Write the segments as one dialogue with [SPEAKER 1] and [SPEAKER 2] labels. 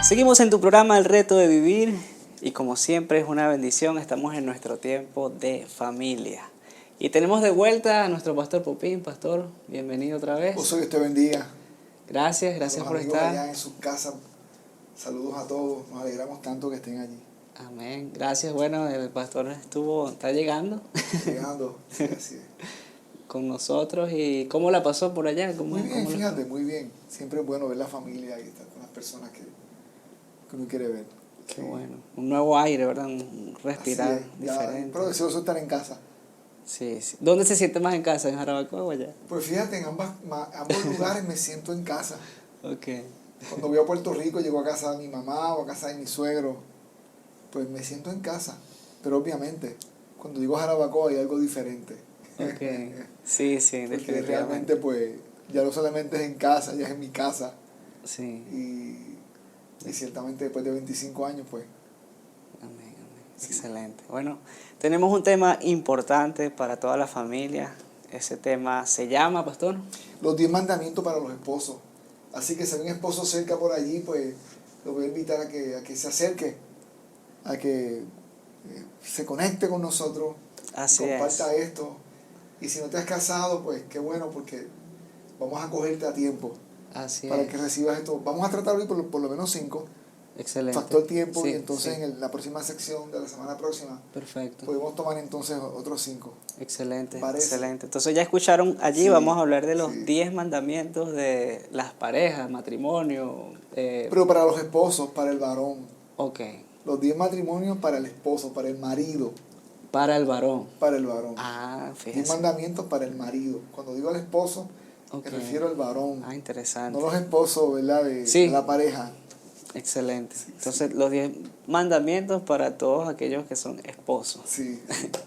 [SPEAKER 1] Seguimos en tu programa El Reto de Vivir y como siempre es una bendición, estamos en nuestro tiempo de familia. Y tenemos de vuelta a nuestro pastor Popín. Pastor, bienvenido otra vez.
[SPEAKER 2] Dios te bendiga.
[SPEAKER 1] Gracias
[SPEAKER 2] Los
[SPEAKER 1] por
[SPEAKER 2] amigos
[SPEAKER 1] estar.
[SPEAKER 2] allá en sus casas, saludos a todos, nos alegramos tanto que estén allí.
[SPEAKER 1] Amén, gracias. Bueno, el pastor está llegando.
[SPEAKER 2] Llegando, sí, así es.
[SPEAKER 1] Con nosotros. ¿Y cómo la pasó por allá?
[SPEAKER 2] Muy bien, fíjate, muy bien. Siempre es bueno ver la familia y estar con las personas que uno quiere ver.
[SPEAKER 1] Qué bueno. Un nuevo aire, ¿verdad? Un respirar diferente.
[SPEAKER 2] Pero deseoso estar en casa.
[SPEAKER 1] Sí, sí. ¿Dónde se siente más en casa? ¿En Jarabacoa o allá?
[SPEAKER 2] Pues fíjate, en ambos lugares me siento en casa.
[SPEAKER 1] Ok.
[SPEAKER 2] Cuando voy a Puerto Rico, llego a casa de mi mamá o a casa de mi suegro, pues me siento en casa. Pero obviamente, cuando digo Jarabacoa hay algo diferente.
[SPEAKER 1] Ok. Sí, sí,
[SPEAKER 2] Porque
[SPEAKER 1] definitivamente.
[SPEAKER 2] realmente, pues, ya no solamente es en casa, ya es en mi casa.
[SPEAKER 1] Sí.
[SPEAKER 2] Y ciertamente después de 25 años, pues.
[SPEAKER 1] Amén, amén.
[SPEAKER 2] Sí.
[SPEAKER 1] Excelente. Bueno, tenemos un tema importante para toda la familia. Ese tema se llama, pastor.
[SPEAKER 2] Los 10 mandamientos para los esposos. Así que si hay un esposo cerca por allí, pues lo voy a invitar a que se acerque, a que se conecte con nosotros,
[SPEAKER 1] Así
[SPEAKER 2] comparta
[SPEAKER 1] es.
[SPEAKER 2] esto. Y si no te has casado, pues qué bueno, porque vamos a cogerte a tiempo
[SPEAKER 1] Así
[SPEAKER 2] para
[SPEAKER 1] es.
[SPEAKER 2] que recibas esto. Vamos a tratar hoy por lo menos 5.
[SPEAKER 1] Excelente.
[SPEAKER 2] Factor tiempo,
[SPEAKER 1] Sí,
[SPEAKER 2] y entonces
[SPEAKER 1] sí.
[SPEAKER 2] en la próxima sección de la semana próxima
[SPEAKER 1] Perfecto.
[SPEAKER 2] podemos tomar entonces otros 5.
[SPEAKER 1] Excelente,
[SPEAKER 2] ¿Parece?
[SPEAKER 1] excelente. Entonces ya escucharon allí,
[SPEAKER 2] Sí,
[SPEAKER 1] vamos a hablar de los
[SPEAKER 2] sí.
[SPEAKER 1] 10 mandamientos de las parejas, matrimonio.
[SPEAKER 2] Pero para los esposos, para el varón.
[SPEAKER 1] Ok,
[SPEAKER 2] Los 10 matrimonios para el esposo, para el marido,
[SPEAKER 1] para el varón.
[SPEAKER 2] para el varón.
[SPEAKER 1] Ah,
[SPEAKER 2] 10
[SPEAKER 1] fíjese.
[SPEAKER 2] mandamientos para el marido. Cuando digo al esposo,
[SPEAKER 1] Ok.
[SPEAKER 2] me refiero al varón.
[SPEAKER 1] Ah, interesante.
[SPEAKER 2] No los esposos, ¿verdad? De
[SPEAKER 1] Sí.
[SPEAKER 2] la pareja.
[SPEAKER 1] Excelente.
[SPEAKER 2] Sí,
[SPEAKER 1] Entonces, los 10 mandamientos para todos aquellos que son esposos.
[SPEAKER 2] Sí,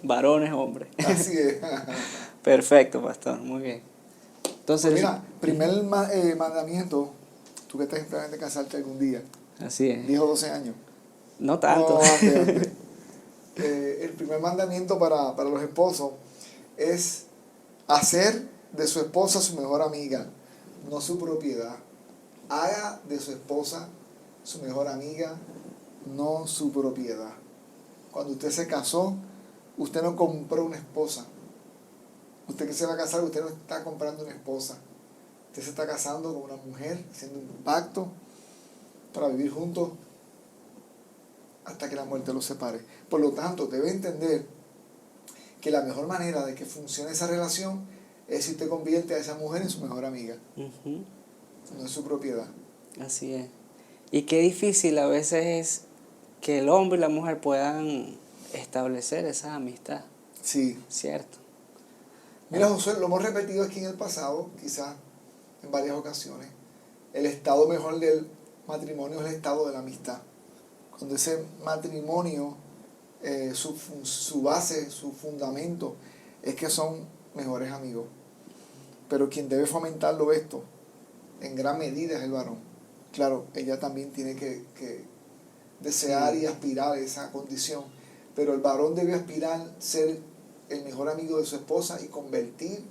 [SPEAKER 1] Varones, hombres.
[SPEAKER 2] así es.
[SPEAKER 1] Perfecto, pastor. Muy bien. Entonces,
[SPEAKER 2] Pues mira, primer mandamiento, tú que estás en plan de casarte algún día,
[SPEAKER 1] así es.
[SPEAKER 2] 10 o 12 años.
[SPEAKER 1] No tanto.
[SPEAKER 2] No, antes. El primer mandamiento para los esposos es hacer de su esposa su mejor amiga, no su propiedad. Haga de su esposa su mejor amiga, no su propiedad. Cuando usted se casó, usted no compró una esposa. Usted que se va a casar, usted no está comprando una esposa. Usted se está casando con una mujer, haciendo un pacto para vivir juntos hasta que la muerte los separe. Por lo tanto, debe entender que la mejor manera de que funcione esa relación es si usted convierte a esa mujer en su mejor amiga,
[SPEAKER 1] Ujú.
[SPEAKER 2] no en su propiedad.
[SPEAKER 1] Así es. Y qué difícil a veces es que el hombre y la mujer puedan establecer esa amistad,
[SPEAKER 2] Sí.
[SPEAKER 1] ¿cierto?
[SPEAKER 2] Mira, José, lo hemos repetido aquí en el pasado, quizás en varias ocasiones. El estado mejor del matrimonio es el estado de la amistad. Cuando ese matrimonio, su base, su fundamento, es que son mejores amigos. Pero quien debe fomentarlo esto, en gran medida, es el varón. Claro, ella también tiene que desear y aspirar a esa condición, pero el varón debe aspirar a ser el mejor amigo de su esposa y convertir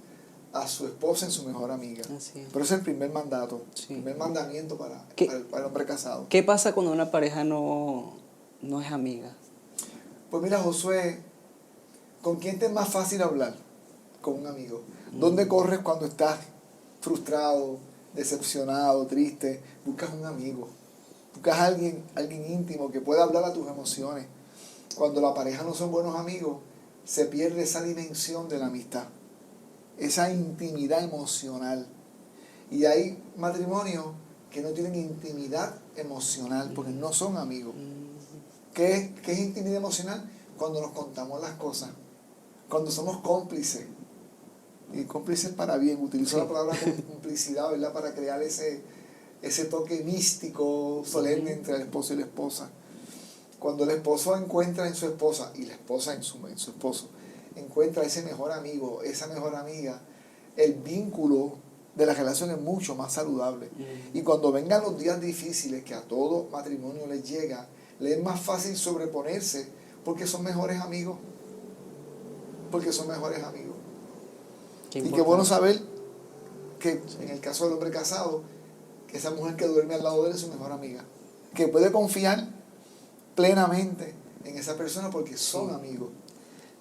[SPEAKER 2] a su esposa en su mejor amiga.
[SPEAKER 1] Así es.
[SPEAKER 2] Pero ese es el primer mandato,
[SPEAKER 1] Sí.
[SPEAKER 2] el primer mandamiento para el hombre casado.
[SPEAKER 1] ¿Qué pasa cuando una pareja no es amiga?
[SPEAKER 2] Pues mira, Josué, ¿con quién te es más fácil hablar? Con un amigo. ¿Dónde corres cuando estás frustrado, decepcionado, triste? Buscas un amigo. Buscas a alguien íntimo que pueda hablar a tus emociones. Cuando la pareja no son buenos amigos, se pierde esa dimensión de la amistad, esa intimidad emocional. Y hay matrimonios que no tienen intimidad emocional porque no son amigos. ¿Qué es intimidad emocional? Cuando nos contamos las cosas, cuando somos cómplices. Y cómplices para bien, utilizo la palabra complicidad, ¿verdad? Para crear ese toque místico, solemne entre el esposo y la esposa. Cuando el esposo encuentra en su esposa y la esposa en su esposo, encuentra ese mejor amigo, esa mejor amiga, el vínculo de la relación es mucho más saludable. Y cuando vengan los días difíciles que a todo matrimonio les llega, les es más fácil sobreponerse porque son mejores amigos. Porque son mejores amigos. Y qué bueno saber que en el caso del hombre casado, que esa mujer que duerme al lado de él es su mejor amiga. que puede confiar plenamente en esa persona porque son amigos.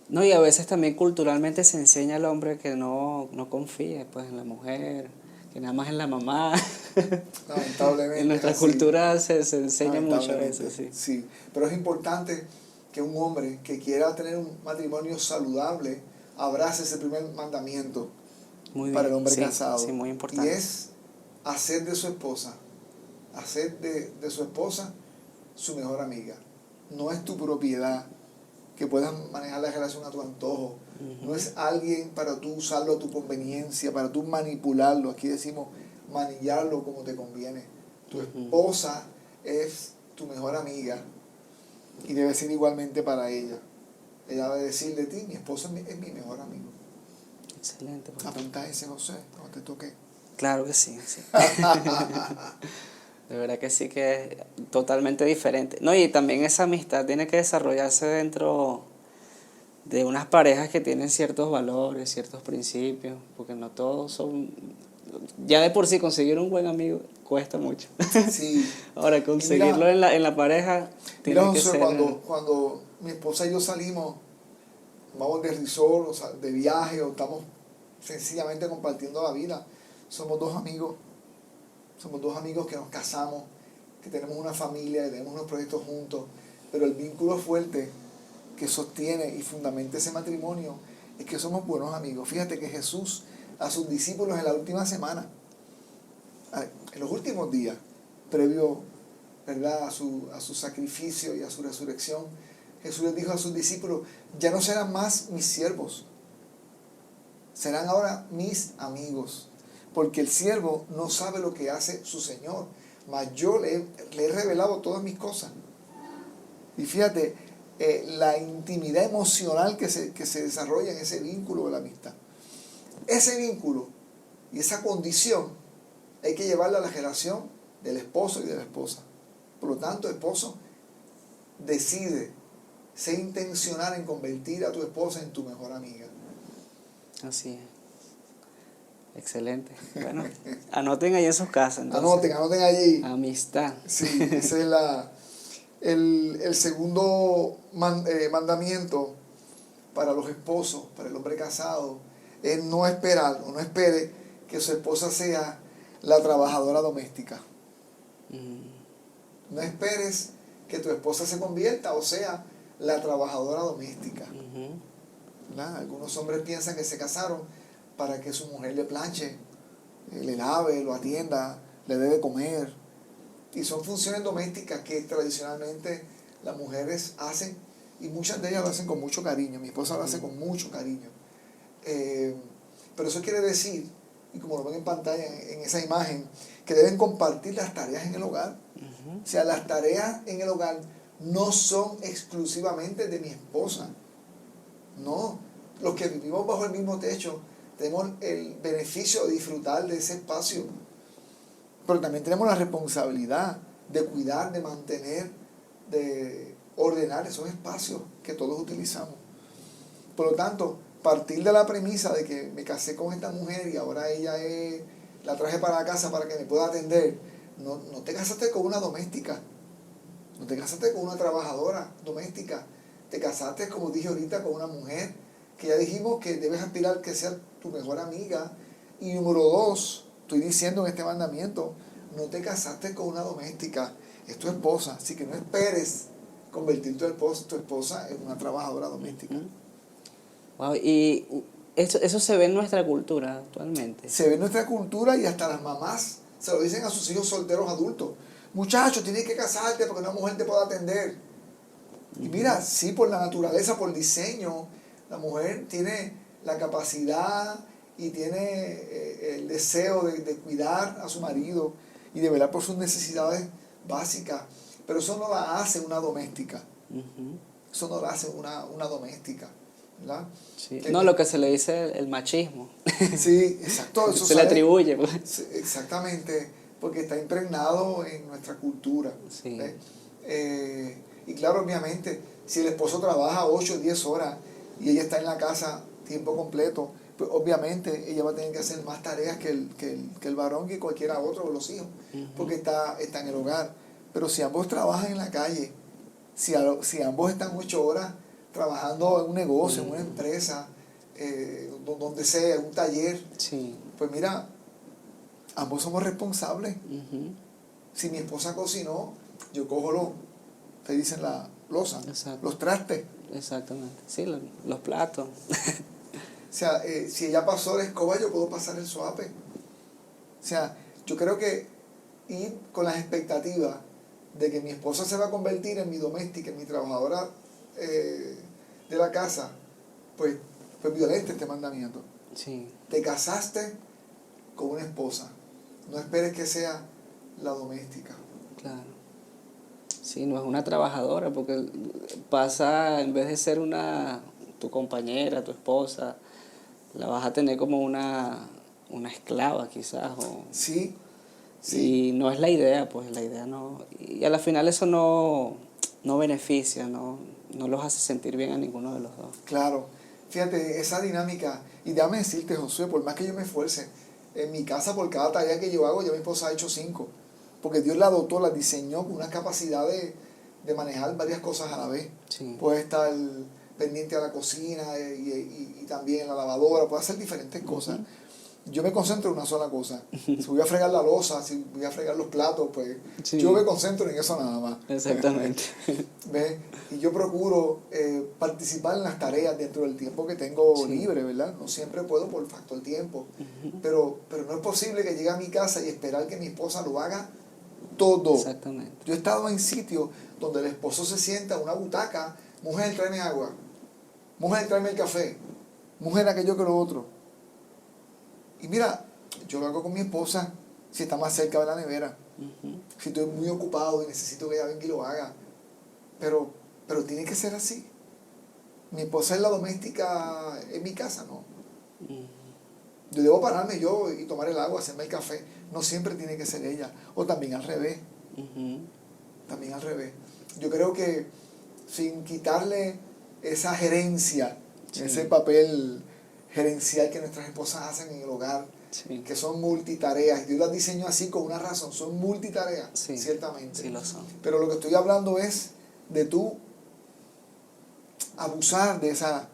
[SPEAKER 1] No, y a veces también culturalmente se enseña al hombre que no confíe pues en la mujer, que nada más en la mamá.
[SPEAKER 2] Lamentablemente
[SPEAKER 1] En nuestra
[SPEAKER 2] es así.
[SPEAKER 1] cultura se enseña mucho
[SPEAKER 2] Lamentablemente,
[SPEAKER 1] eso, sí.
[SPEAKER 2] sí. Pero es importante que un hombre que quiera tener un matrimonio saludable abrace ese primer mandamiento
[SPEAKER 1] Muy
[SPEAKER 2] para el
[SPEAKER 1] bien,
[SPEAKER 2] hombre
[SPEAKER 1] sí,
[SPEAKER 2] casado.
[SPEAKER 1] sí, muy
[SPEAKER 2] Y
[SPEAKER 1] importante.
[SPEAKER 2] es hacer de su esposa, su esposa su mejor amiga. No es tu propiedad, que puedas manejar la relación a tu antojo. No es alguien para tú usarlo a tu conveniencia, para tú manipularlo. Aquí decimos manillarlo como te conviene. Tu esposa es tu mejor amiga y debe ser igualmente para ella. Ella debe decir de ti, mi esposo es mi mejor amigo.
[SPEAKER 1] Excelente, pastor.
[SPEAKER 2] Apunta ese, José, cuando te toque.
[SPEAKER 1] Claro que sí, sí. De verdad que sí que es totalmente diferente. No, y también esa amistad tiene que desarrollarse dentro de unas parejas que tienen ciertos valores, ciertos principios, porque no todos son... Ya de por sí conseguir un buen amigo cuesta mucho.
[SPEAKER 2] Sí.
[SPEAKER 1] Ahora,
[SPEAKER 2] Y
[SPEAKER 1] conseguirlo
[SPEAKER 2] mira,
[SPEAKER 1] en la pareja
[SPEAKER 2] mira
[SPEAKER 1] tiene que
[SPEAKER 2] José,
[SPEAKER 1] ser...
[SPEAKER 2] cuando mi esposa y yo salimos, vamos de resort, o sea, de viaje, o estamos sencillamente compartiendo la vida, somos dos amigos que nos casamos, que tenemos una familia, que tenemos unos proyectos juntos, pero el vínculo fuerte que sostiene y fundamenta ese matrimonio es que somos buenos amigos. Fíjate que Jesús a sus discípulos en la última semana, en los últimos días, previo, ¿verdad?, a su sacrificio y a su resurrección, Jesús les dijo a sus discípulos, ya no serán más mis siervos, serán ahora mis amigos, porque el siervo no sabe lo que hace su Señor, mas yo le he revelado todas mis cosas. Y fíjate, la intimidad emocional que se desarrolla en ese vínculo de la amistad. Ese vínculo y esa condición hay que llevarla a la relación del esposo y de la esposa. Por lo tanto, el esposo decide, sé intencional en convertir a tu esposa en tu mejor amiga.
[SPEAKER 1] Así es. Excelente. Bueno, anoten ahí en sus casas entonces.
[SPEAKER 2] Anoten allí.
[SPEAKER 1] Amistad.
[SPEAKER 2] Sí, ese es el segundo mandamiento para los esposos, para el hombre casado, es no esperar o no espere que su esposa sea la trabajadora doméstica. No esperes que tu esposa se convierta o sea la trabajadora doméstica. Algunos hombres piensan que se casaron para que su mujer le planche, le lave, lo atienda, le dé de comer. Y son funciones domésticas que tradicionalmente las mujeres hacen y muchas de ellas lo hacen con mucho cariño. Mi esposa lo hace con mucho cariño. Pero eso quiere decir, y como lo ven en pantalla en esa imagen, que deben compartir las tareas en el hogar. O sea, las tareas en el hogar no son exclusivamente de mi esposa. No, los que vivimos bajo el mismo techo tenemos el beneficio de disfrutar de ese espacio, pero también tenemos la responsabilidad de cuidar, de mantener, de ordenar esos espacios que todos utilizamos. Por lo tanto, partir de la premisa de que me casé con esta mujer y ahora la traje para la casa para que me pueda atender, no te casaste con una doméstica, no te casaste con una trabajadora doméstica, te casaste, como dije ahorita, con una mujer que ya dijimos que debes aspirar que sea tu mejor amiga. Y número 2, estoy diciendo en este mandamiento, no te casaste con una doméstica, es tu esposa, así que no esperes convertir tu esposa en una trabajadora doméstica.
[SPEAKER 1] Wow, y eso se ve en nuestra cultura actualmente.
[SPEAKER 2] Se ve en nuestra cultura y hasta las mamás se lo dicen a sus hijos solteros adultos. Muchachos, tienes que casarte porque una mujer te puede atender. Y mira, sí, por la naturaleza, por diseño, la mujer tiene la capacidad y tiene el deseo de cuidar a su marido y de velar por sus necesidades básicas. Pero eso no la hace una doméstica. Eso no la hace una doméstica. ¿Verdad?
[SPEAKER 1] Sí. No, lo que se le dice el machismo.
[SPEAKER 2] Sí, exacto. Eso
[SPEAKER 1] se le atribuye. Pues.
[SPEAKER 2] Sí, exactamente, porque está impregnado en nuestra cultura.
[SPEAKER 1] Sí.
[SPEAKER 2] Y claro, obviamente, si el esposo trabaja 8 o 10 horas y ella está en la casa tiempo completo, pues obviamente ella va a tener que hacer más tareas que el varón y cualquiera otro de los hijos, porque está en el hogar. Pero si ambos trabajan en la calle, si ambos están 8 horas trabajando en un negocio, en una empresa, donde sea, en un taller,
[SPEAKER 1] Sí.
[SPEAKER 2] pues mira, ambos somos responsables.
[SPEAKER 1] Ujú.
[SPEAKER 2] Si mi esposa cocinó, yo cojo te dicen la loza,
[SPEAKER 1] Exacto.
[SPEAKER 2] los trastes.
[SPEAKER 1] Exactamente. Sí, los platos.
[SPEAKER 2] O sea, si ella pasó la escoba, yo puedo pasar el suape. O sea, yo creo que ir con las expectativas de que mi esposa se va a convertir en mi doméstica, en mi trabajadora de la casa, pues violenta este mandamiento.
[SPEAKER 1] Sí.
[SPEAKER 2] Te casaste con una esposa, no esperes que sea la doméstica.
[SPEAKER 1] Claro. Sí, no es una trabajadora, porque pasa, en vez de ser tu compañera, tu esposa, la vas a tener como una esclava quizás.
[SPEAKER 2] Sí, sí.
[SPEAKER 1] Y no es la idea, pues la idea no. Y a la final eso no beneficia, no los hace sentir bien a ninguno de los dos.
[SPEAKER 2] Claro, fíjate, esa dinámica, y déjame decirte, Josué, por más que yo me esfuerce, en mi casa por cada tarea que yo hago, ya mi esposa ha hecho 5, porque Dios la dotó, la diseñó con una capacidad de manejar varias cosas a la vez.
[SPEAKER 1] Sí.
[SPEAKER 2] Puede estar pendiente a la cocina y también en la lavadora, puede hacer diferentes cosas. Yo me concentro en una sola cosa. Si voy a fregar la loza, si voy a fregar los platos, pues
[SPEAKER 1] Sí.
[SPEAKER 2] yo me concentro en eso nada más.
[SPEAKER 1] Exactamente.
[SPEAKER 2] ¿Ves? Y yo procuro participar en las tareas dentro del tiempo que tengo
[SPEAKER 1] Sí.
[SPEAKER 2] libre, ¿verdad? No siempre puedo por factor tiempo. Pero no es posible que llegue a mi casa y esperar que mi esposa lo haga todo.
[SPEAKER 1] Exactamente.
[SPEAKER 2] Yo he estado en sitios donde el esposo se sienta en una butaca, mujer, tráeme agua, mujer, tráeme el café, mujer, aquello que lo otro. Y mira, yo lo hago con mi esposa si está más cerca de la nevera, si estoy muy ocupado y necesito que ella venga y lo haga. Pero tiene que ser así. Mi esposa es la doméstica en mi casa, ¿no? Yo debo pararme yo y tomar el agua, hacerme el café. No siempre tiene que ser ella. O también al revés. También al revés. Yo creo que sin quitarle esa gerencia,
[SPEAKER 1] Sí.
[SPEAKER 2] ese papel gerencial que nuestras esposas hacen en el hogar,
[SPEAKER 1] Sí.
[SPEAKER 2] que son multitareas. Dios las diseñó así con una razón, son multitareas,
[SPEAKER 1] Sí.
[SPEAKER 2] ciertamente.
[SPEAKER 1] Sí lo son.
[SPEAKER 2] Pero lo que estoy hablando es de tú abusar de esas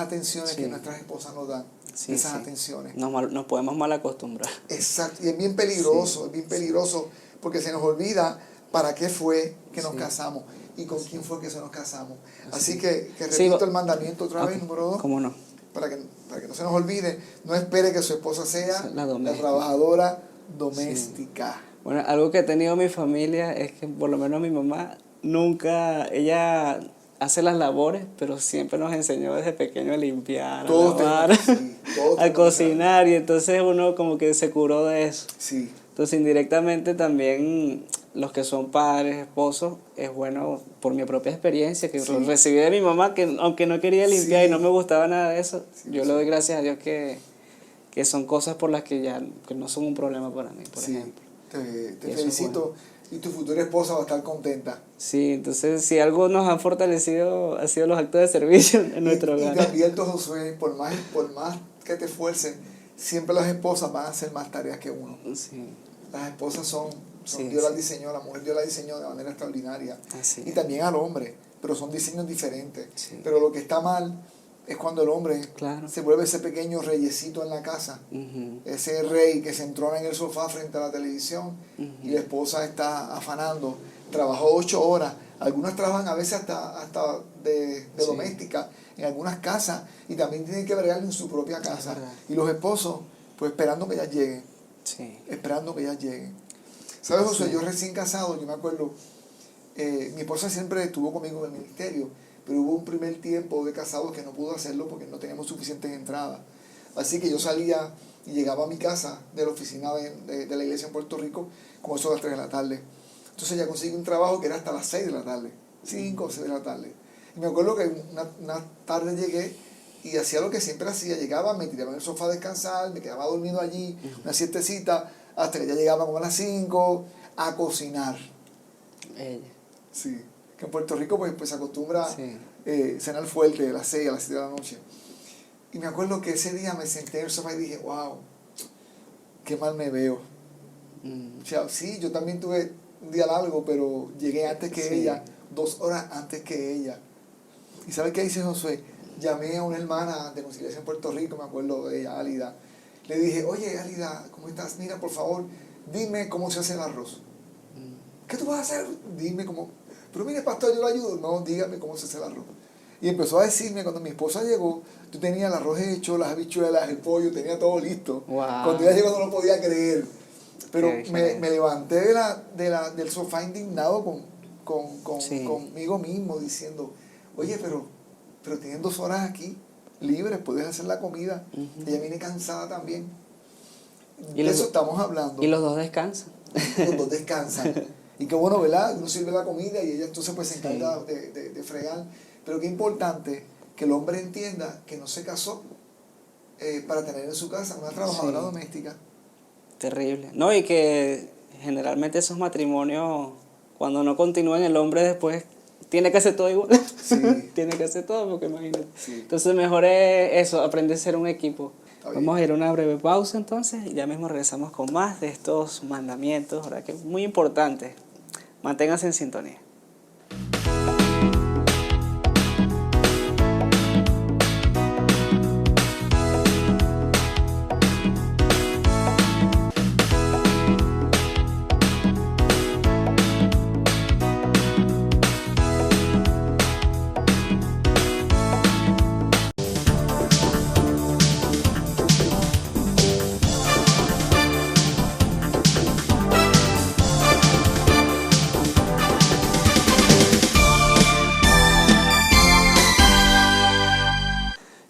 [SPEAKER 2] atenciones
[SPEAKER 1] Sí.
[SPEAKER 2] que nuestras esposas nos dan,
[SPEAKER 1] Sí,
[SPEAKER 2] de esas
[SPEAKER 1] sí.
[SPEAKER 2] atenciones.
[SPEAKER 1] Nos podemos mal acostumbrar.
[SPEAKER 2] Exacto, y es bien peligroso,
[SPEAKER 1] Sí.
[SPEAKER 2] es bien peligroso, porque se nos olvida para qué fue que nos
[SPEAKER 1] Sí.
[SPEAKER 2] casamos y con quién fue que se nos casamos.
[SPEAKER 1] Sí.
[SPEAKER 2] Así que
[SPEAKER 1] Sí,
[SPEAKER 2] repito el mandamiento otra vez,
[SPEAKER 1] Ok,
[SPEAKER 2] número 2,
[SPEAKER 1] ¿Cómo no?
[SPEAKER 2] para que no se nos olvide, no espere que su esposa sea
[SPEAKER 1] La
[SPEAKER 2] la
[SPEAKER 1] doméstica.
[SPEAKER 2] trabajadora doméstica.
[SPEAKER 1] Bueno, algo que ha tenido mi familia es que por lo menos mi mamá ella hace las labores, pero siempre nos enseñó desde pequeño a limpiar, a
[SPEAKER 2] Todos
[SPEAKER 1] lavar,
[SPEAKER 2] tenemos que- sí, todos
[SPEAKER 1] a
[SPEAKER 2] tenemos que
[SPEAKER 1] cocinar, y entonces uno como que se curó de eso.
[SPEAKER 2] Sí,
[SPEAKER 1] Entonces indirectamente también los que son padres, esposos, es bueno por mi propia experiencia que
[SPEAKER 2] Sí.
[SPEAKER 1] lo recibí de mi mamá, que aunque no quería limpiar
[SPEAKER 2] Sí.
[SPEAKER 1] y no me gustaba nada de eso,
[SPEAKER 2] Sí,
[SPEAKER 1] yo
[SPEAKER 2] sí.
[SPEAKER 1] le doy gracias a Dios que son cosas por las que no son un problema para mí, por
[SPEAKER 2] sí.
[SPEAKER 1] ejemplo.
[SPEAKER 2] Te
[SPEAKER 1] Y eso es
[SPEAKER 2] felicito y tu futura esposa va a estar contenta.
[SPEAKER 1] Sí, entonces si algo nos ha fortalecido ha sido los actos de servicio en nuestro
[SPEAKER 2] Y te
[SPEAKER 1] hogar.
[SPEAKER 2] advierto, Josué, por más que te esfuerces, siempre las esposas van a hacer más tareas que uno.
[SPEAKER 1] Sí,
[SPEAKER 2] Las esposas son
[SPEAKER 1] Sí,
[SPEAKER 2] Dios las
[SPEAKER 1] sí.
[SPEAKER 2] diseñó, la mujer Dios la diseñó de manera extraordinaria.
[SPEAKER 1] así
[SPEAKER 2] Y
[SPEAKER 1] es.
[SPEAKER 2] también al hombre, pero son diseños diferentes.
[SPEAKER 1] Sí.
[SPEAKER 2] Pero lo que está mal es cuando el hombre
[SPEAKER 1] Claro.
[SPEAKER 2] se vuelve ese pequeño reyecito en la casa,
[SPEAKER 1] Ujú,
[SPEAKER 2] ese rey que se entrona en el sofá frente a la televisión
[SPEAKER 1] ujú.
[SPEAKER 2] y la esposa está afanando, trabajó 8 horas, algunas trabajan a veces hasta de
[SPEAKER 1] Sí.
[SPEAKER 2] doméstica en algunas casas y también tienen que bregar en su propia casa.
[SPEAKER 1] verdad.
[SPEAKER 2] Y los esposos, pues esperando que ellas lleguen,
[SPEAKER 1] Sí.
[SPEAKER 2] esperando que ellas lleguen. ¿Sabes, José?
[SPEAKER 1] Sí.
[SPEAKER 2] Yo recién casado, yo me acuerdo, mi esposa siempre estuvo conmigo en el ministerio, pero hubo un primer tiempo de casados que no pudo hacerlo porque no teníamos suficientes entradas. Así que yo salía y llegaba a mi casa de la oficina de la iglesia en Puerto Rico como eso a las 3 de la tarde. Entonces ya conseguí un trabajo que era hasta las 6 de la tarde, 5 o 6 de la tarde. Y me acuerdo que una tarde llegué y hacía lo que siempre hacía, llegaba, me tiraba en el sofá a descansar, me quedaba dormido allí, una siestecita, hasta que ya llegaba como a las 5 a cocinar.
[SPEAKER 1] Ella.
[SPEAKER 2] Sí, que en Puerto Rico pues se acostumbra
[SPEAKER 1] Sí.
[SPEAKER 2] cenar fuerte a las 6, a las 7 de la noche. Y me acuerdo que ese día me senté en el sofá y dije, wow, qué mal me veo.
[SPEAKER 1] Mm,
[SPEAKER 2] O sea, sí, yo también tuve un día largo, pero llegué antes que
[SPEAKER 1] Sí.
[SPEAKER 2] ella, 2 horas antes que ella. ¿Y sabe qué dice Josué? Llamé a una hermana de nuestra iglesia en Puerto Rico, me acuerdo de ella, Álida. Le dije, oye, Álida, ¿cómo estás? Mira, por favor, dime cómo se hace el arroz. ¿Qué tú vas a hacer? Dime cómo. Pero mire, pastor, yo lo ayudo. No, dígame cómo se hace el arroz. Y empezó a decirme, cuando mi esposa llegó, yo tenía el arroz hecho, las habichuelas, el pollo, tenía todo listo.
[SPEAKER 1] Wow.
[SPEAKER 2] Cuando ella llegó no lo podía creer. Pero
[SPEAKER 1] Qué
[SPEAKER 2] me
[SPEAKER 1] diferente.
[SPEAKER 2] levanté del sofá indignado
[SPEAKER 1] Sí.
[SPEAKER 2] conmigo mismo, diciendo, oye, pero tienen 2 horas aquí, libres, puedes hacer la comida.
[SPEAKER 1] Ujú.
[SPEAKER 2] Ella viene cansada también.
[SPEAKER 1] Y
[SPEAKER 2] De
[SPEAKER 1] los,
[SPEAKER 2] eso estamos hablando.
[SPEAKER 1] y los dos descansan.
[SPEAKER 2] Los dos descansan. Y qué bueno, ¿verdad? Uno sirve la comida y ella entonces pues se
[SPEAKER 1] Sí.
[SPEAKER 2] encarga de fregar. Pero qué importante que el hombre entienda que no se casó para tener en su casa una trabajadora
[SPEAKER 1] Sí.
[SPEAKER 2] doméstica.
[SPEAKER 1] Terrible. No, y que generalmente esos matrimonios, cuando no continúan, el hombre después tiene que hacer todo igual.
[SPEAKER 2] Sí.
[SPEAKER 1] Tiene que hacer todo, porque imagínate.
[SPEAKER 2] Sí.
[SPEAKER 1] Entonces mejor es eso, aprender a ser un equipo.
[SPEAKER 2] Está bien.
[SPEAKER 1] Vamos a ir a una breve pausa entonces y ya mismo regresamos con más de estos mandamientos, ¿verdad? Que es muy importante. Manténganse en sintonía.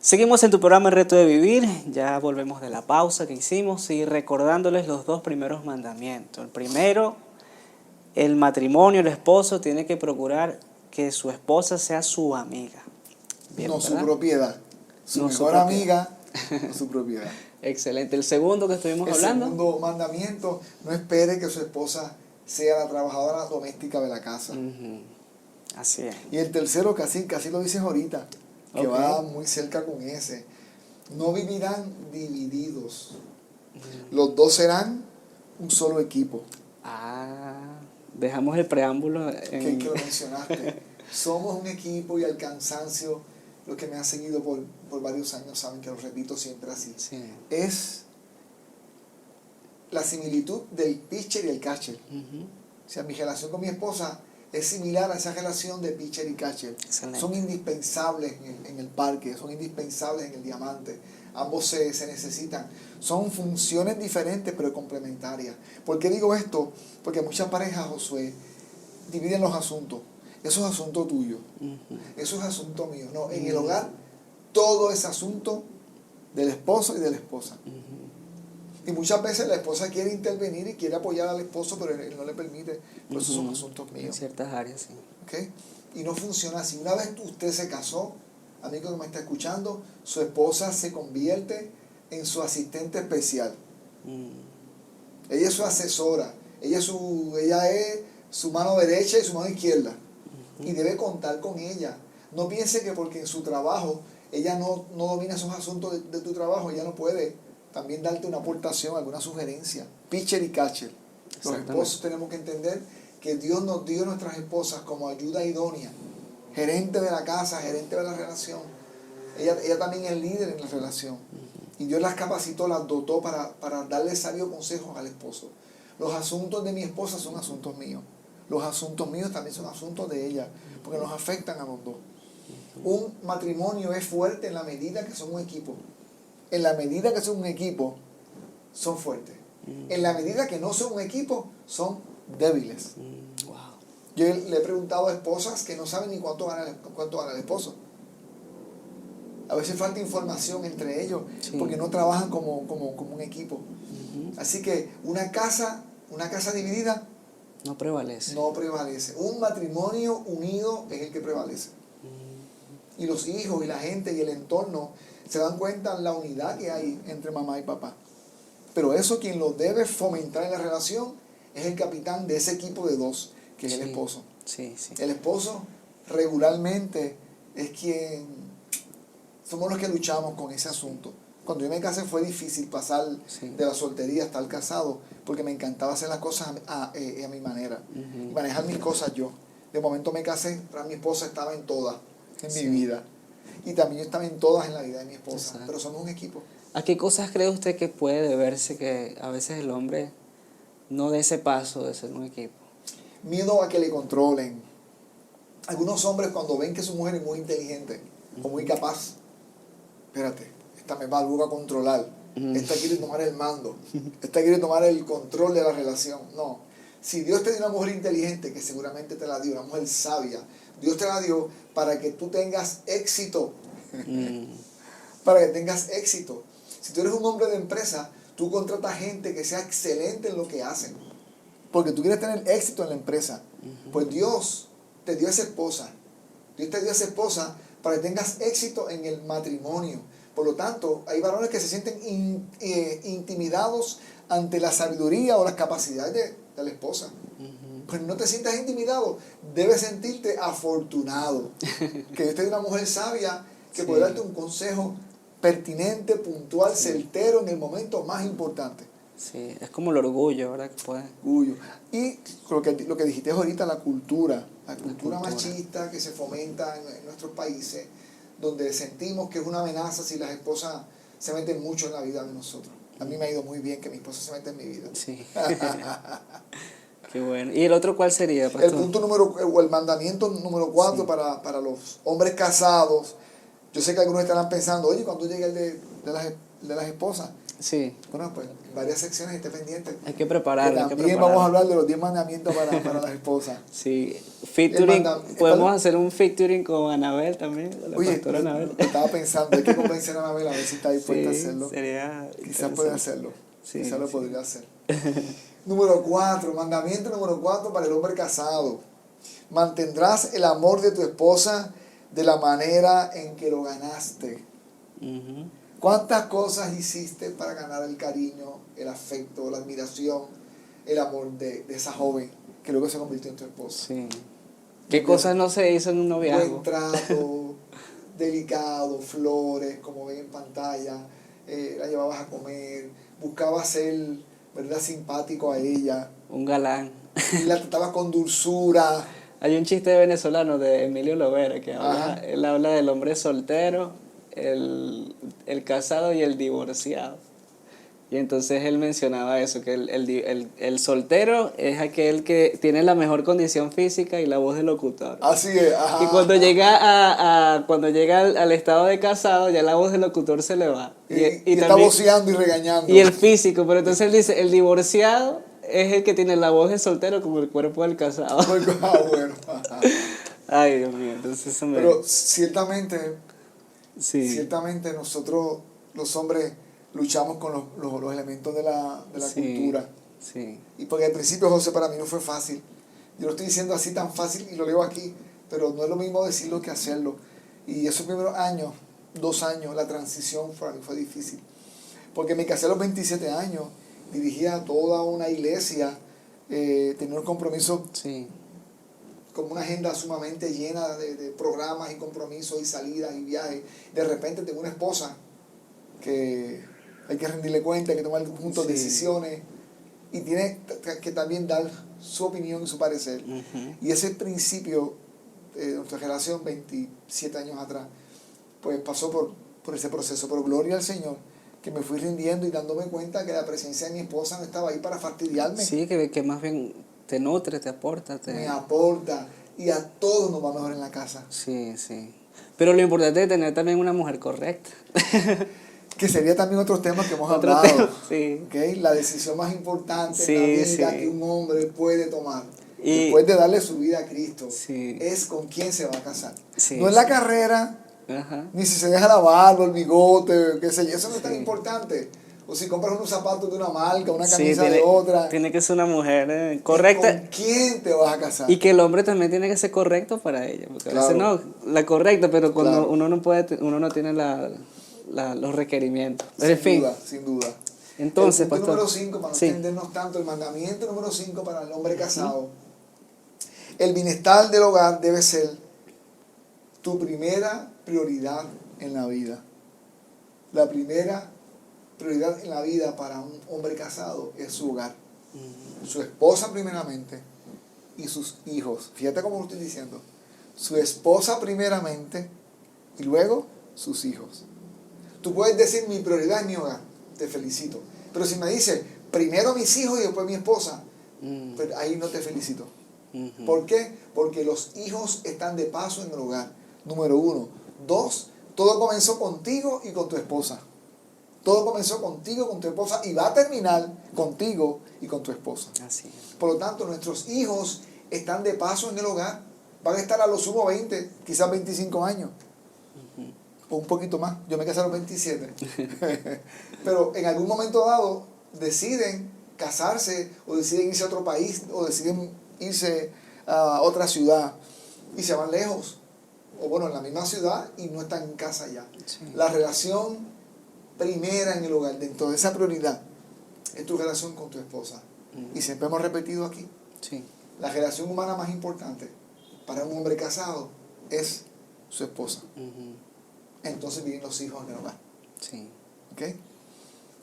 [SPEAKER 1] Seguimos en tu programa El Reto de Vivir, ya volvemos de la pausa que hicimos y recordándoles los 2 primeros mandamientos. El primero, el matrimonio, el esposo tiene que procurar que su esposa sea su amiga. Bien,
[SPEAKER 2] No su
[SPEAKER 1] ¿verdad?
[SPEAKER 2] propiedad. Su
[SPEAKER 1] No su
[SPEAKER 2] mejor
[SPEAKER 1] propiedad.
[SPEAKER 2] amiga, no su propiedad.
[SPEAKER 1] Excelente. El segundo que estuvimos
[SPEAKER 2] El
[SPEAKER 1] hablando.
[SPEAKER 2] segundo mandamiento, no espere que su esposa sea la trabajadora doméstica de la casa.
[SPEAKER 1] Ujú. Así es.
[SPEAKER 2] Y el tercero, casi lo dices ahorita, que
[SPEAKER 1] Ok.
[SPEAKER 2] va muy cerca con ese. No vivirán divididos. Los 2 serán un solo equipo.
[SPEAKER 1] Dejamos el preámbulo
[SPEAKER 2] Que lo mencionaste. Somos un equipo y al cansancio, los que me han seguido por varios años saben que lo repito siempre así.
[SPEAKER 1] Sí.
[SPEAKER 2] Es la similitud del pitcher y el catcher.
[SPEAKER 1] Ujú.
[SPEAKER 2] O sea, mi relación con mi esposa es similar a esa relación de pitcher y catcher.
[SPEAKER 1] Excelente.
[SPEAKER 2] Son indispensables en el parque, son indispensables en el diamante. Ambos se necesitan. Son funciones diferentes pero complementarias. ¿Por qué digo esto? Porque muchas parejas, Josué, dividen los asuntos. Eso es asunto tuyo.
[SPEAKER 1] Ujú.
[SPEAKER 2] Eso es asunto mío. No, en el hogar todo es asunto del esposo y de la esposa. Y muchas veces la esposa quiere intervenir y quiere apoyar al esposo, pero él no le permite. Pero esos son
[SPEAKER 1] Ujú.
[SPEAKER 2] asuntos
[SPEAKER 1] En
[SPEAKER 2] míos.
[SPEAKER 1] ciertas áreas, sí.
[SPEAKER 2] ¿Ok? Y no funciona así. Una vez usted se casó, amigo que me está escuchando, su esposa se convierte en su asistente especial.
[SPEAKER 1] Mm.
[SPEAKER 2] Ella es su asesora. Ella es su mano derecha y su mano izquierda. Y debe contar con ella. No piense que porque en su trabajo ella no domina esos asuntos de tu trabajo, ella no puede también darte una aportación, alguna sugerencia. Pitcher y catcher. Los
[SPEAKER 1] Exactamente.
[SPEAKER 2] esposos tenemos que entender que Dios nos dio a nuestras esposas como ayuda idónea, gerente de la casa, gerente de la relación. Ella también es líder en la relación. Y Dios las capacitó, las dotó para darle sabios consejos al esposo. Los asuntos de mi esposa son asuntos míos. Los asuntos míos también son asuntos de ella, porque nos afectan a los dos. Un matrimonio es fuerte en la medida que son un equipo. En la medida que son un equipo, son fuertes. En la medida que no son un equipo, son débiles.
[SPEAKER 1] Wow.
[SPEAKER 2] Yo le he preguntado a esposas que no saben ni cuánto gana el esposo. A veces falta información entre ellos,
[SPEAKER 1] Sí.
[SPEAKER 2] porque no trabajan como un equipo. Así que una casa dividida
[SPEAKER 1] No prevalece.
[SPEAKER 2] no prevalece. Un matrimonio unido es el que prevalece. Y los hijos y la gente y el entorno se dan cuenta de la unidad que hay entre mamá y papá. Pero eso quien lo debe fomentar en la relación es el capitán de ese equipo de 2, que es el
[SPEAKER 1] Sí.
[SPEAKER 2] esposo.
[SPEAKER 1] Sí, sí.
[SPEAKER 2] El esposo regularmente es quien somos los que luchamos con ese asunto, Cuando yo me casé fue difícil pasar
[SPEAKER 1] Sí.
[SPEAKER 2] de la soltería a estar casado, porque me encantaba hacer las cosas a mi manera,
[SPEAKER 1] Ujú.
[SPEAKER 2] manejar mis cosas yo. De momento me casé, pero mi esposa estaba en todas, en
[SPEAKER 1] Sí.
[SPEAKER 2] mi vida. Y también yo estaba en todas en la vida de mi esposa,
[SPEAKER 1] Exacto.
[SPEAKER 2] pero somos un equipo.
[SPEAKER 1] ¿A qué cosas cree usted que puede deberse que a veces el hombre no dé ese paso de ser un equipo?
[SPEAKER 2] Miedo a que le controlen. Algunos hombres cuando ven que su mujer es muy inteligente o muy capaz, espérate, esta me va luego a controlar, esta quiere tomar el mando, esta quiere tomar el control de la relación. No, si Dios te dio una mujer inteligente, que seguramente te la dio, una mujer sabia, Dios te la dio para que tú tengas éxito,
[SPEAKER 1] Mm,
[SPEAKER 2] para que tengas éxito. Si tú eres un hombre de empresa, tú contratas gente que sea excelente en lo que hacen, porque tú quieres tener éxito en la empresa. Pues Dios te dio esa esposa. Dios te dio esa esposa para que tengas éxito en el matrimonio. Por lo tanto, hay varones que se sienten intimidados ante la sabiduría o las capacidades de la esposa.
[SPEAKER 1] ujú.
[SPEAKER 2] Pues no te sientas intimidado, debes sentirte afortunado. Que Dios te dio una mujer sabia que
[SPEAKER 1] Sí.
[SPEAKER 2] puede darte un consejo pertinente, puntual,
[SPEAKER 1] Sí.
[SPEAKER 2] certero en el momento más importante.
[SPEAKER 1] Sí, es como el orgullo, ¿verdad? Que puede.
[SPEAKER 2] Orgullo. Y lo que dijiste ahorita, la cultura
[SPEAKER 1] cultura.
[SPEAKER 2] machista que se fomenta en nuestros países, donde sentimos que es una amenaza si las esposas se meten mucho en la vida de nosotros. A mí me ha ido muy bien que mi esposa se meta en mi vida.
[SPEAKER 1] Sí. Qué bueno. ¿Y el otro cuál sería,
[SPEAKER 2] El
[SPEAKER 1] pastor?
[SPEAKER 2] punto o el mandamiento número 4
[SPEAKER 1] Sí.
[SPEAKER 2] para los hombres casados. Yo sé que algunos estarán pensando, oye, cuando llegue el de las esposas.
[SPEAKER 1] Sí,
[SPEAKER 2] Bueno, pues en varias secciones esté pendiente.
[SPEAKER 1] hay que prepararlo, hay que
[SPEAKER 2] También vamos a
[SPEAKER 1] prepararlo.
[SPEAKER 2] hablar de los 10 mandamientos para las esposas.
[SPEAKER 1] Sí, featuring, podemos
[SPEAKER 2] ¿Perdón?
[SPEAKER 1] hacer un featuring con Anabel también, con la
[SPEAKER 2] Oye,
[SPEAKER 1] pastora Anabel.
[SPEAKER 2] lo estaba pensando, hay que convencer a Anabel a ver si está dispuesta a
[SPEAKER 1] Sí,
[SPEAKER 2] hacerlo.
[SPEAKER 1] sería
[SPEAKER 2] Quizás puede
[SPEAKER 1] interesante.
[SPEAKER 2] hacerlo.
[SPEAKER 1] Sí,
[SPEAKER 2] Quizás lo
[SPEAKER 1] sí.
[SPEAKER 2] podría hacer. Número 4, mandamiento número 4 para el hombre casado. Mantendrás el amor de tu esposa de la manera en que lo ganaste.
[SPEAKER 1] Ujú.
[SPEAKER 2] ¿Cuántas cosas hiciste para ganar el cariño, el afecto, la admiración, el amor de esa joven que luego se convirtió en tu esposa?
[SPEAKER 1] Sí. ¿Qué cosas no se hizo en un noviazgo?
[SPEAKER 2] Buen trato, delicado, flores, como ven en pantalla, la llevabas a comer, buscabas ser, ¿verdad?, simpático a ella,
[SPEAKER 1] Un galán.
[SPEAKER 2] la tratabas con dulzura.
[SPEAKER 1] Hay un chiste venezolano de Emilio Lovera que
[SPEAKER 2] Ajá.
[SPEAKER 1] él habla del hombre soltero, el casado y el divorciado. Y entonces él mencionaba eso, que el soltero es aquel que tiene la mejor condición física y la voz de locutor.
[SPEAKER 2] Así es, ajá.
[SPEAKER 1] Y cuando llega cuando llega al estado de casado, ya la voz del locutor se le va.
[SPEAKER 2] Y está
[SPEAKER 1] también,
[SPEAKER 2] voceando y regañando.
[SPEAKER 1] y el físico, pero entonces él dice, el divorciado es el que tiene la voz de soltero como el cuerpo del casado.
[SPEAKER 2] Bueno.
[SPEAKER 1] Ay, Dios mío, entonces eso me...
[SPEAKER 2] Pero ciertamente
[SPEAKER 1] sí,
[SPEAKER 2] nosotros, los hombres, luchamos con los elementos de la
[SPEAKER 1] sí,
[SPEAKER 2] cultura.
[SPEAKER 1] sí,
[SPEAKER 2] Y porque al principio, José, para mí no fue fácil. Yo lo estoy diciendo así tan fácil y lo leo aquí, pero no es lo mismo decirlo que hacerlo. Y esos primeros años, 2 años, la transición para mí fue difícil. Porque me casé a los 27 años, dirigía toda una iglesia, tenía un compromiso
[SPEAKER 1] sí,
[SPEAKER 2] con una agenda sumamente llena de programas y compromisos y salidas y viajes. De repente tengo una esposa que hay que rendirle cuenta, hay que tomar juntos
[SPEAKER 1] Sí.
[SPEAKER 2] decisiones y tiene que también dar su opinión y su parecer.
[SPEAKER 1] ujú,
[SPEAKER 2] Y ese principio de nuestra relación, 27 años atrás, pues pasó por ese proceso. Pero gloria al Señor, que me fui rindiendo y dándome cuenta que la presencia de mi esposa no estaba ahí para fastidiarme.
[SPEAKER 1] sí, que más bien te nutre, te aporta,
[SPEAKER 2] Me aporta y a todos nos va mejor en la casa.
[SPEAKER 1] Sí, sí. Pero lo importante es tener también una mujer correcta.
[SPEAKER 2] Que sería también otro tema que hemos
[SPEAKER 1] Otro
[SPEAKER 2] hablado.
[SPEAKER 1] tema, sí.
[SPEAKER 2] ¿Okay? La decisión más importante
[SPEAKER 1] Sí,
[SPEAKER 2] en la vida
[SPEAKER 1] sí.
[SPEAKER 2] que un hombre puede tomar
[SPEAKER 1] Y-
[SPEAKER 2] después de darle su vida a Cristo
[SPEAKER 1] Sí.
[SPEAKER 2] es con quién se va a casar.
[SPEAKER 1] Sí,
[SPEAKER 2] No es la
[SPEAKER 1] sí.
[SPEAKER 2] carrera,
[SPEAKER 1] Ajá.
[SPEAKER 2] ni si se deja la barba, el bigote, qué sé yo, eso no es tan
[SPEAKER 1] Sí.
[SPEAKER 2] importante. O si compras unos zapatos de una marca, una
[SPEAKER 1] Sí,
[SPEAKER 2] camisa de otra.
[SPEAKER 1] tiene que ser una mujer
[SPEAKER 2] ¿Con
[SPEAKER 1] correcta.
[SPEAKER 2] quién te vas a casar?
[SPEAKER 1] Y que el hombre también tiene que ser correcto para ella. Porque a veces
[SPEAKER 2] Claro.
[SPEAKER 1] no, la correcta, pero cuando
[SPEAKER 2] Claro.
[SPEAKER 1] uno no puede, uno no tiene los requerimientos. Pero en fin.
[SPEAKER 2] Sin duda.
[SPEAKER 1] Entonces,
[SPEAKER 2] el punto
[SPEAKER 1] pastor.
[SPEAKER 2] número 5, para no
[SPEAKER 1] Sí.
[SPEAKER 2] extendernos tanto, el mandamiento número 5 para el hombre casado. El bienestar del hogar debe ser tu primera prioridad en la vida. La primera prioridad en la vida para un hombre casado es su hogar. Su esposa primeramente y sus hijos. Fíjate cómo lo estoy diciendo. Su esposa primeramente y luego sus hijos. Tú puedes decir mi prioridad es mi hogar. Te felicito. Pero si me dices primero mis hijos y después mi esposa, pues ahí no te felicito. ¿Por qué? Porque los hijos están de paso en el hogar. Número 1. 2. Todo comenzó contigo y con tu esposa. Todo comenzó contigo y con tu esposa y va a terminar contigo y con tu esposa.
[SPEAKER 1] Así es.
[SPEAKER 2] Por lo tanto, nuestros hijos están de paso en el hogar. Van a estar a lo sumo 20, quizás 25 años. O un poquito más. Yo me casé a los 27. Pero en algún momento dado deciden casarse o deciden irse a otro país o deciden irse a otra ciudad y se van lejos. O bueno, en la misma ciudad y no están en casa ya.
[SPEAKER 1] Sí.
[SPEAKER 2] La relación primera en el hogar, dentro de esa prioridad, es tu relación con tu esposa. Y siempre hemos repetido aquí,
[SPEAKER 1] Sí.
[SPEAKER 2] la relación humana más importante para un hombre casado es su esposa. Entonces vienen los hijos en el hogar.
[SPEAKER 1] Sí.
[SPEAKER 2] ¿Ok?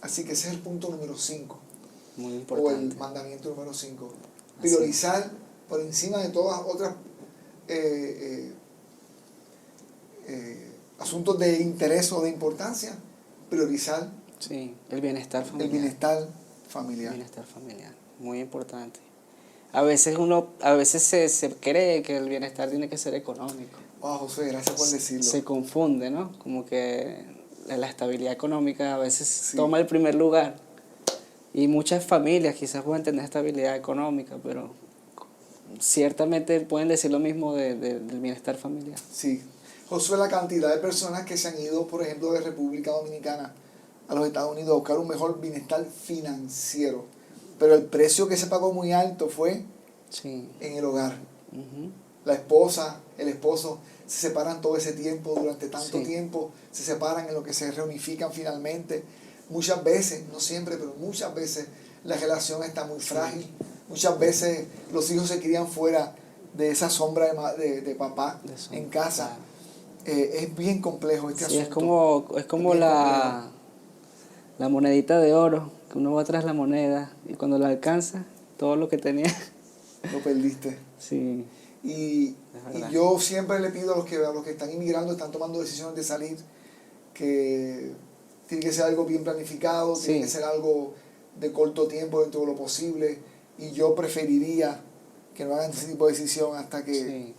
[SPEAKER 2] Así que ese es el punto número 5.
[SPEAKER 1] Muy
[SPEAKER 2] O
[SPEAKER 1] importante.
[SPEAKER 2] el mandamiento número 5. Priorizar por encima de todas otras asuntos de interés o de importancia, priorizar
[SPEAKER 1] Sí, el bienestar familiar.
[SPEAKER 2] el bienestar familiar.
[SPEAKER 1] Bienestar familiar, muy importante. A veces se cree que el bienestar tiene que ser económico.
[SPEAKER 2] Wow, José, gracias por decirlo.
[SPEAKER 1] Se confunde, ¿no? Como que la estabilidad económica a veces
[SPEAKER 2] Sí.
[SPEAKER 1] toma el primer lugar. Y muchas familias quizás pueden tener estabilidad económica, pero ciertamente pueden decir lo mismo del bienestar familiar.
[SPEAKER 2] Sí. Josué, la cantidad de personas que se han ido, por ejemplo, de República Dominicana a los Estados Unidos a buscar un mejor bienestar financiero. Pero el precio que se pagó muy alto fue
[SPEAKER 1] Sí.
[SPEAKER 2] en el hogar.
[SPEAKER 1] Ujú.
[SPEAKER 2] La esposa, el esposo, se separan todo ese tiempo, durante tanto
[SPEAKER 1] Sí.
[SPEAKER 2] tiempo, se separan en lo que se reunifican finalmente. Muchas veces, no siempre, pero muchas veces la relación está muy frágil. Muchas veces los hijos se crían fuera de esa sombra de papá
[SPEAKER 1] De sombra,
[SPEAKER 2] en casa.
[SPEAKER 1] claro.
[SPEAKER 2] Es bien complejo este
[SPEAKER 1] Sí,
[SPEAKER 2] asunto.
[SPEAKER 1] es como
[SPEAKER 2] bien
[SPEAKER 1] la monedita de oro, que uno va tras la moneda y cuando la alcanza, todo lo que tenía.
[SPEAKER 2] Lo perdiste.
[SPEAKER 1] Sí,
[SPEAKER 2] Y,
[SPEAKER 1] es verdad.
[SPEAKER 2] y yo siempre le pido a los que están inmigrando, están tomando decisiones de salir, que tiene que ser algo bien planificado, tiene
[SPEAKER 1] Sí.
[SPEAKER 2] que ser algo de corto tiempo dentro de lo posible. Y yo preferiría que no hagan ese tipo de decisión hasta que
[SPEAKER 1] Sí,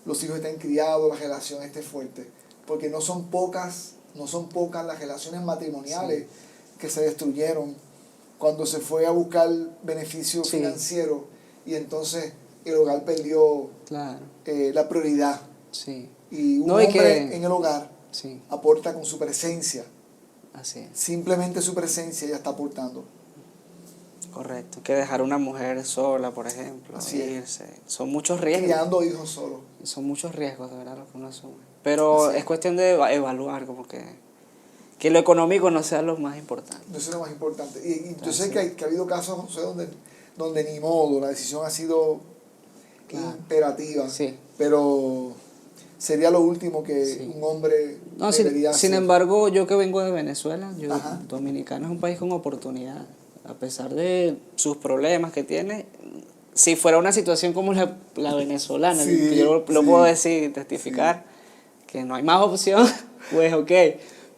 [SPEAKER 2] los hijos estén criados, la relación esté fuerte. Porque no son pocas las relaciones matrimoniales que se destruyeron cuando se fue a buscar beneficio
[SPEAKER 1] Sí.
[SPEAKER 2] financiero y entonces el hogar perdió
[SPEAKER 1] claro,
[SPEAKER 2] la prioridad.
[SPEAKER 1] sí,
[SPEAKER 2] Y un
[SPEAKER 1] No, y
[SPEAKER 2] hombre
[SPEAKER 1] que-
[SPEAKER 2] en el hogar
[SPEAKER 1] sí,
[SPEAKER 2] aporta con su presencia.
[SPEAKER 1] así es,
[SPEAKER 2] Simplemente su presencia ya está aportando.
[SPEAKER 1] correcto. Que dejar a una mujer sola, por ejemplo,
[SPEAKER 2] Así es.
[SPEAKER 1] irse. Son muchos riesgos.
[SPEAKER 2] Criando hijos solos.
[SPEAKER 1] Son muchos riesgos, de verdad, lo que uno asume. Pero
[SPEAKER 2] Así es.
[SPEAKER 1] es cuestión de evaluar, como que lo económico no sea lo más importante.
[SPEAKER 2] Eso es lo más importante. Y yo sé
[SPEAKER 1] Así
[SPEAKER 2] que ha habido casos, José, donde ni modo, la decisión ha sido
[SPEAKER 1] Claro.
[SPEAKER 2] imperativa.
[SPEAKER 1] Sí.
[SPEAKER 2] Pero sería lo último que
[SPEAKER 1] Sí.
[SPEAKER 2] un hombre
[SPEAKER 1] No,
[SPEAKER 2] debería
[SPEAKER 1] sin
[SPEAKER 2] hacer.
[SPEAKER 1] embargo, yo que vengo de Venezuela,
[SPEAKER 2] Ajá.
[SPEAKER 1] Dominicana es un país con oportunidad. A pesar de sus problemas que tiene, si fuera una situación como la venezolana,
[SPEAKER 2] Sí,
[SPEAKER 1] que yo lo
[SPEAKER 2] sí,
[SPEAKER 1] puedo decir, testificar, que no hay más opción, pues ok.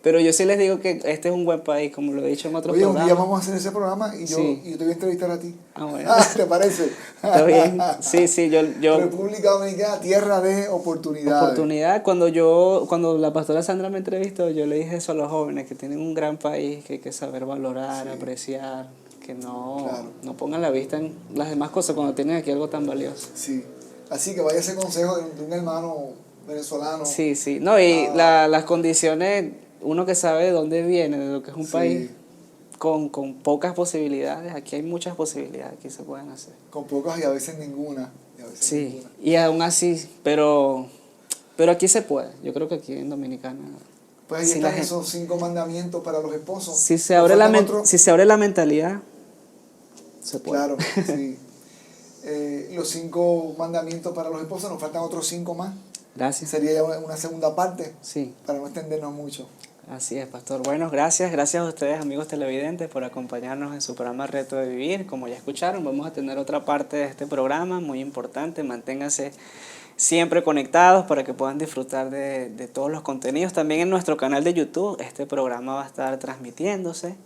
[SPEAKER 1] Pero yo sí les digo que este es un buen país, como lo he dicho en otros
[SPEAKER 2] Oye, un día
[SPEAKER 1] programas.
[SPEAKER 2] vamos a hacer ese programa y yo,
[SPEAKER 1] Sí.
[SPEAKER 2] y yo te voy a entrevistar a ti.
[SPEAKER 1] Ah, bueno.
[SPEAKER 2] ¿Te parece?
[SPEAKER 1] Está bien. Sí, yo
[SPEAKER 2] República Dominicana, tierra de oportunidades.
[SPEAKER 1] oportunidad, cuando la pastora Sandra me entrevistó, yo le dije eso a los jóvenes, que tienen un gran país, que hay que saber valorar,
[SPEAKER 2] Sí.
[SPEAKER 1] apreciar, que
[SPEAKER 2] Claro.
[SPEAKER 1] no pongan la vista en las demás cosas cuando tienen aquí algo tan valioso.
[SPEAKER 2] Sí. Así que vaya ese consejo de un hermano venezolano.
[SPEAKER 1] Sí, sí. No, y
[SPEAKER 2] Ah.
[SPEAKER 1] las condiciones, uno que sabe de dónde viene, de lo que es un
[SPEAKER 2] Sí.
[SPEAKER 1] país con pocas posibilidades, aquí hay muchas posibilidades que se pueden hacer.
[SPEAKER 2] Con pocas y a veces ninguna.
[SPEAKER 1] Sí,
[SPEAKER 2] Ninguna.
[SPEAKER 1] y aún así, pero aquí se puede. Yo creo que aquí en Dominicana,
[SPEAKER 2] Pues ahí
[SPEAKER 1] si la
[SPEAKER 2] están
[SPEAKER 1] gente-
[SPEAKER 2] esos 5 mandamientos para los esposos.
[SPEAKER 1] si se
[SPEAKER 2] Nos
[SPEAKER 1] abre
[SPEAKER 2] faltan otros.
[SPEAKER 1] si se abre la mentalidad, se puede.
[SPEAKER 2] Claro, sí. Los 5 mandamientos para los esposos, nos faltan otros 5 más.
[SPEAKER 1] Gracias.
[SPEAKER 2] Sería ya una segunda parte,
[SPEAKER 1] Sí,
[SPEAKER 2] para no extendernos mucho.
[SPEAKER 1] Así es, pastor. Bueno, gracias a ustedes, amigos televidentes, por acompañarnos en su programa Reto de Vivir. Como ya escucharon, vamos a tener otra parte de este programa muy importante. Manténganse siempre conectados para que puedan disfrutar de todos los contenidos. También en nuestro canal de YouTube este programa va a estar transmitiéndose.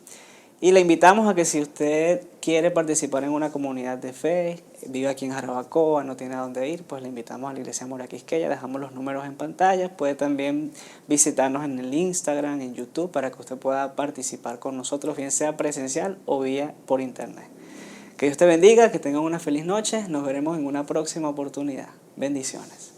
[SPEAKER 1] Y le invitamos a que si usted quiere participar en una comunidad de fe, vive aquí en Jarabacoa, no tiene a dónde ir, pues le invitamos a la Iglesia Mora Quisqueya, dejamos los números en pantalla. Puede también visitarnos en el Instagram, en YouTube, para que usted pueda participar con nosotros, bien sea presencial o vía por internet. Que Dios te bendiga, que tengan una feliz noche, nos veremos en una próxima oportunidad. Bendiciones.